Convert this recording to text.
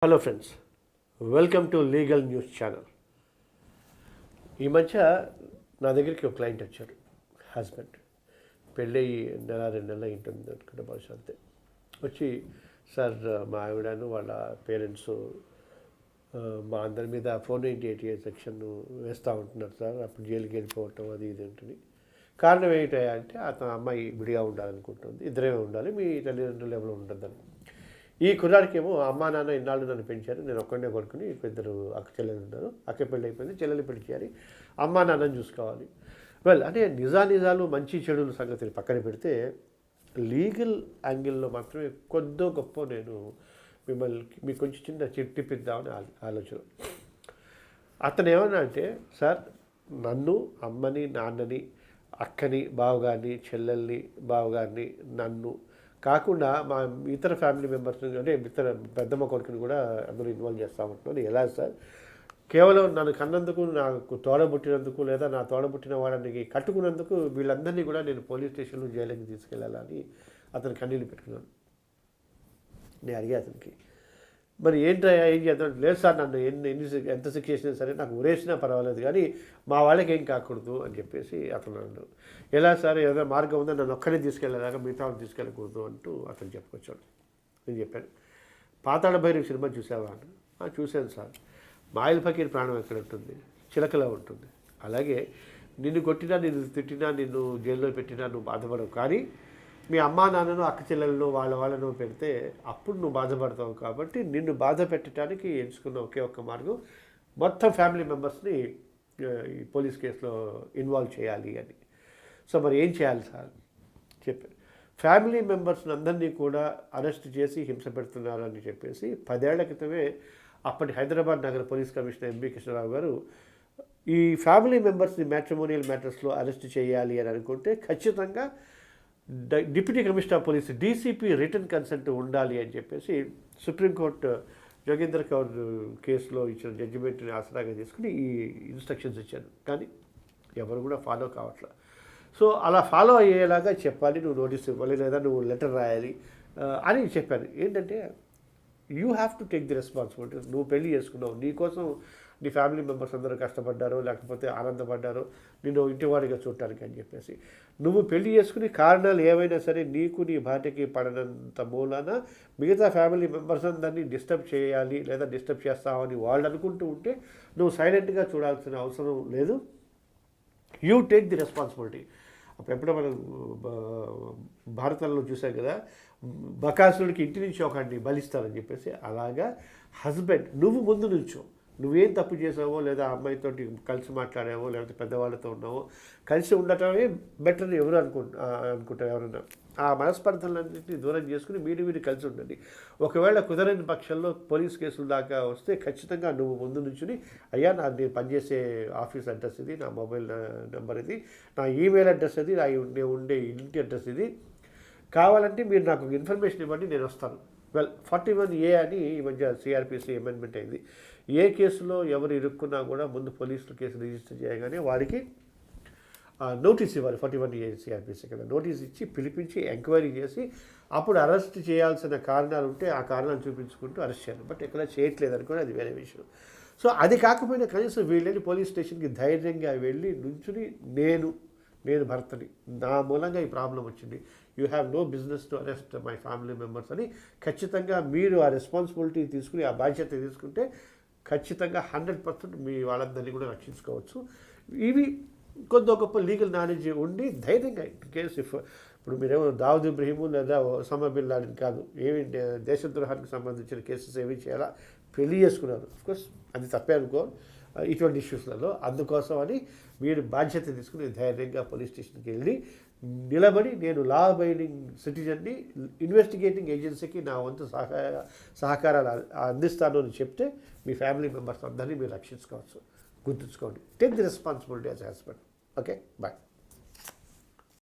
Hello friends, welcome to legal news channel. ఈ మధ్య నా దగ్గరికి ఒక క్లయింట్ వచ్చారు. హస్బెండ్ పెళ్ళయి నెల 2 నెలలు ఉంటుంది అనుకుంటే బహుశా అంతే. వచ్చి, సార్ మా ఆవిడను వాళ్ళ పేరెంట్స్ మా అందరి మీద 498A సెక్షన్ వేస్తూ ఉంటున్నారు సార్. అప్పుడు జైలుకి వెళ్ళిపోవటం అది ఇది ఉంటుంది. కారణం ఏంటంటే అతను అమ్మాయి విడిగా ఉండాలనుకుంటుంది, ఇద్దరే ఉండాలి, మీ తల్లిదండ్రులు ఎవరు ఉండద్దని. ఈ కుర్రాడికేమో అమ్మా నాన్న ఇన్నాళ్ళు నన్ను పెంచారు, నేను ఒక్కడే కొడుకుని, ఇద్దరు అక్క చెల్లెలు ఉన్నారు, అక్క పెళ్ళి అయిపోయింది, చెల్లెలు పెళ్లి చేయాలి, అమ్మా నాన్నని చూసుకోవాలి. అంటే నిజాలు మంచి చెడుల సంగతిని పక్కన పెడితే లీగల్ యాంగిల్లో మాత్రమే కొద్దో గొప్ప నేను మీకు కొంచెం చిన్న టిప్ ఇద్దామని ఆలోచన. అతను ఏమన్నా అంటే, సార్ నన్ను, అమ్మని, నాన్నని, అక్కని, బావగారిని, చెల్లెల్ని, బావగారిని, నన్ను కాకుండా మా ఇతర ఫ్యామిలీ మెంబర్స్ని, అంటే ఇతర పెద్దమ్మ కొడుకుని కూడా అందరూ ఇన్వాల్వ్ చేస్తూ ఉంటున్నాను. ఎలా సార్? కేవలం నన్ను కన్నందుకు, నాకు తోడబుట్టినందుకు, లేదా నా తోడబుట్టిన వాళ్ళని కట్టుకున్నందుకు వీళ్ళందరినీ కూడా నేను పోలీస్ స్టేషన్లో జైలుకి తీసుకెళ్ళాలని అతను కన్నీళ్ళు పెట్టుకున్నాను. నేను అడిగా అతనికి, మరి ఏంటో ఏం చేద్దాం? లేదు సార్, నన్ను ఎంత శిక్ష చేసినా సరే నాకు ఉరేసినా పర్వాలేదు, కానీ మా వాళ్ళకి ఏం కాకూడదు అని చెప్పేసి అతను అన్నాడు. ఎలా సార్, ఏదైనా మార్గం ఉందో నన్ను ఒక్కడే తీసుకెళ్ళేలాగా మిగతా వాళ్ళు తీసుకెళ్ళకూడదు అంటూ అతను చెప్పుకొచ్చాడు. నేను చెప్పాను, పాతాళ భైరవి సినిమా చూసావా అని. చూశాను సార్. మాయిల్ ఫకీర్ ప్రాణం ఎక్కడ ఉంటుంది? చిలకలో ఉంటుంది. అలాగే నిన్ను కొట్టినా, నిన్ను తిట్టినా, నిన్ను జైల్లో పెట్టినా నువ్వు బాధపడవు, కానీ మీ అమ్మా నాన్నను, అక్క చెల్లెలను, వాళ్ళను పెడితే అప్పుడు నువ్వు బాధపడతావు. కాబట్టి నిన్ను బాధ పెట్టడానికి ఎంచుకున్న ఒకే ఒక్క మార్గం మొత్తం ఫ్యామిలీ మెంబర్స్ని ఈ పోలీస్ కేసులో ఇన్వాల్వ్ చేయాలి అని. సో మరి ఏం చేయాలి సార్ చెప్పారు. ఫ్యామిలీ మెంబర్స్ని అందరినీ కూడా అరెస్ట్ చేసి హింస పెడుతున్నారని చెప్పేసి 10 ఏళ్ల క్రితమే అప్పటి హైదరాబాద్ నగర పోలీస్ కమిషనర్ ఎంబీ కృష్ణరావు గారు ఈ ఫ్యామిలీ మెంబర్స్ని మ్యాట్రిమోనియల్ మ్యాటర్స్లో అరెస్ట్ చేయాలి అని అనుకుంటే ఖచ్చితంగా deputy commissioner of police DCP return consent ఉండాలి అని చెప్పేసి సుప్రీంకోర్టు జోగేంద్ర కౌర్ కేసులో ఇచ్చిన జడ్జిమెంట్ని ఆసరాగా తీసుకుని ఈ ఇన్స్ట్రక్షన్స్ ఇచ్చాను. కానీ ఎవరు కూడా ఫాలో కావట్లేదు. సో అలా ఫాలో అయ్యేలాగా చెప్పాలి, నువ్వు నోటీస్ ఇవ్వాలి, లేదా నువ్వు లెటర్ రాయాలి అని చెప్పాను. ఏంటంటే you have to take the responsibility. నువ్వు పెళ్లి చేసుకున్నావు, నీకోసం నీ ఫ్యామిలీ మెంబర్స్ అందరూ కష్టపడ్డారో లేకపోతే ఆనందపడ్డారో నిన్ను ఇంటివాడిగా చూడటానికి అని చెప్పేసి. నువ్వు పెళ్లి చేసుకుని కారణాలు ఏవైనా సరే నీకు, నీ భార్యకి పడనంత మూలాన మిగతా ఫ్యామిలీ మెంబర్స్ అందరినీ డిస్టర్బ్ చేయాలి లేదా డిస్టర్బ్ చేస్తావని వాళ్ళు అనుకుంటూ ఉంటే నువ్వు సైలెంట్గా చూడాల్సిన అవసరం లేదు. You take the responsibility. అప్పుడెప్పుడో మనం భారతంలో చూసాం కదా, బకాసురుడికి ఇంటి నుంచి ఒకడిని బలిస్తారని చెప్పేసి. అలాగా హస్బెండ్ నువ్వు ముందు నుంచో, నువ్వేం తప్పు చేసావో, లేదా అమ్మాయితో కలిసి మాట్లాడావో, లేకపోతే పెద్దవాళ్ళతో ఉన్నావో, కలిసి ఉండటమే బెటర్ ఎవరు అనుకుంటారు ఎవరన్నా. ఆ మనస్పర్ధలన్నింటినీ దూరం చేసుకుని మీరు కలిసి ఉండండి. ఒకవేళ కుదరని పక్షంలో పోలీస్ కేసుల దాకా వస్తే ఖచ్చితంగా నువ్వు ముందు నుంచుని, అయ్యా నేను పనిచేసే ఆఫీస్ అడ్రస్ ఇది, నా మొబైల్ నెంబర్ ఇది, నా ఈమెయిల్ అడ్రస్ ఇది, నేను ఉండే ఇంటి అడ్రస్ ఇది, కావాలంటే మీరు నాకు ఇన్ఫర్మేషన్ ఇవ్వండి, నేను వస్తాను. 41A అని ఈ మధ్య సిఆర్పిసి అమెండ్మెంట్ అయింది. ఏ కేసులో ఎవరు ఇరుక్కున్నా కూడా ముందు పోలీసులు కేసు రిజిస్టర్ చేయగానే వారికి నోటీస్ ఇవ్వాలి. 41A సిఆర్పిసి కింద నోటీస్ ఇచ్చి పిలిపించి ఎంక్వైరీ చేసి అప్పుడు అరెస్ట్ చేయాల్సిన కారణాలు ఉంటే ఆ కారణాలు చూపించుకుంటూ అరెస్ట్ చేయాలి. బట్ ఎక్కడ చేయట్లేదు అనుకోని అది వేరే విషయం. సో అది కాకపోయినా కనీసం వీళ్ళని పోలీస్ స్టేషన్కి ధైర్యంగా వెళ్ళి నుంచుని, నేను భర్తని, నా మూలంగా ఈ ప్రాబ్లం వచ్చింది, you have no business to arrest my family members అని ఖచ్చితంగా మీరు ఆ రెస్పాన్సిబిలిటీ తీసుకుని, ఆ బాధ్యత తీసుకుంటే ఖచ్చితంగా 100% మీ వాళ్ళందరినీ కూడా రక్షించుకోవచ్చు. ఇవి కొద్ది గొప్ప లీగల్ నాలెడ్జ్ ఉండి ధైర్యంగా కేసు ఇప్పుడు మీరేమో దావుద్ ఇబ్రహీము లేదా ఒసామా బిన్ లాడెన్ కాదు, ఏమి దేశద్రోహానికి సంబంధించిన కేసెస్ ఏమి చేయాలా, పెళ్లి చేసుకున్నారు. అఫ్కోర్స్ అది తప్పే అనుకో ఇటువంటి ఇష్యూస్లలో. అందుకోసం అని మీరు బాధ్యత తీసుకుని ధైర్యంగా పోలీస్ స్టేషన్కి వెళ్ళి నిలబడి, నేను లా అబైడింగ్ సిటిజన్ని, ఇన్వెస్టిగేటింగ్ ఏజెన్సీకి నా వంతు సహకారాలు అందిస్తాను అని చెప్తే మీ ఫ్యామిలీ మెంబర్స్ అందరినీ మీరు రక్షించుకోవచ్చు. గుర్తుంచుకోండి, take the responsibility as husband. Okay, bye.